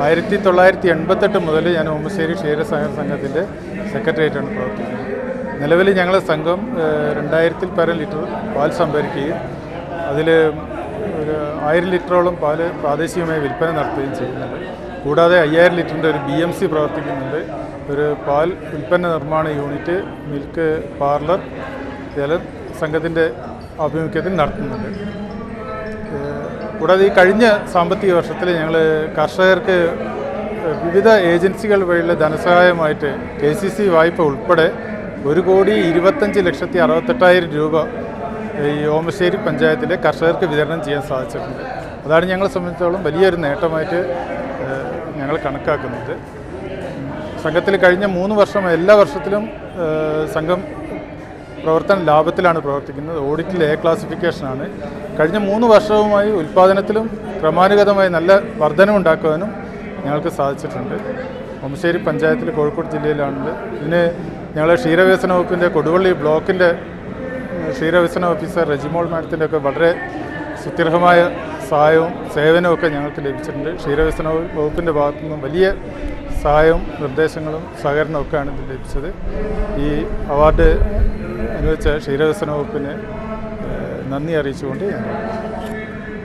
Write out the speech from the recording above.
1988 മുതൽ ഞാൻ ഓമശ്ശേരി ക്ഷീരസഹകരണ സംഘത്തിൻ്റെ സെക്രട്ടറിയായിട്ടാണ് പ്രവർത്തിക്കുന്നത്. നിലവിൽ ഞങ്ങളുടെ സംഘം 2000-ൽ പരം ലിറ്റർ പാൽ സംഭരിക്കുകയും അതിൽ ഒരു 1000 ലിറ്ററോളം പാല് പ്രാദേശികമായി വിൽപ്പന നടത്തുകയും ചെയ്യുന്നുണ്ട്. കൂടാതെ 5000 ലിറ്ററിൻ്റെ ഒരു BMC പ്രവർത്തിക്കുന്നുണ്ട്. ഒരു പാൽ ഉൽപ്പന്ന നിർമ്മാണ യൂണിറ്റ്, മിൽക്ക് പാർലർ ഇതെല്ലാം സംഘത്തിൻ്റെ ആഭിമുഖ്യത്തിൽ നടത്തുന്നുണ്ട്. കൂടാതെ ഈ കഴിഞ്ഞ സാമ്പത്തിക വർഷത്തിൽ ഞങ്ങൾ കർഷകർക്ക് വിവിധ ഏജൻസികൾ വഴിയുള്ള ധനസഹായമായിട്ട് KCC വായ്പ ഉൾപ്പെടെ 1,25,68,000 രൂപ ഈ ഓമശ്ശേരി പഞ്ചായത്തിലെ കർഷകർക്ക് വിതരണം ചെയ്യാൻ സാധിച്ചിട്ടുണ്ട്. അതാണ് ഞങ്ങളെ സംബന്ധിച്ചിടത്തോളം വലിയൊരു നേട്ടമായിട്ട് ഞങ്ങൾ കണക്കാക്കുന്നത്. സംഘത്തിൽ കഴിഞ്ഞ 3 വർഷം എല്ലാ വർഷത്തിലും സംഘം പ്രവർത്തന ലാഭത്തിലാണ് പ്രവർത്തിക്കുന്നത്. ഓഡിറ്റിൽ A ക്ലാസിഫിക്കേഷനാണ്. കഴിഞ്ഞ 3 വർഷവുമായി ഉൽപ്പാദനത്തിലും ക്രമാനുഗതമായി നല്ല വർധനമുണ്ടാക്കുവാനും ഞങ്ങൾക്ക് സാധിച്ചിട്ടുണ്ട്. ഓമശ്ശേരി പഞ്ചായത്തിൽ കോഴിക്കോട് ജില്ലയിലാണുള്ളത്. ഇതിന് ഞങ്ങൾ ക്ഷീരവികസന വകുപ്പിൻ്റെ കൊടുവള്ളി ബ്ലോക്കിൻ്റെ ക്ഷീരവികസന ഓഫീസർ റെജിമോൾ മാഡത്തിൻ്റെ ഒക്കെ വളരെ സുത്യർഹമായ സഹായവും സേവനവും ഒക്കെ ഞങ്ങൾക്ക് ലഭിച്ചിട്ടുണ്ട്. ക്ഷീരവികസന വകുപ്പിൻ്റെ ഭാഗത്തു നിന്നും വലിയ സഹായവും നിർദ്ദേശങ്ങളും സഹകരണവും ഒക്കെയാണ് ഇത് ലഭിച്ചത്. ഈ അവാർഡ് അനുവദിച്ച ക്ഷീരവികസന വകുപ്പിന് നന്ദി അറിയിച്ചുകൊണ്ട് ഞാൻ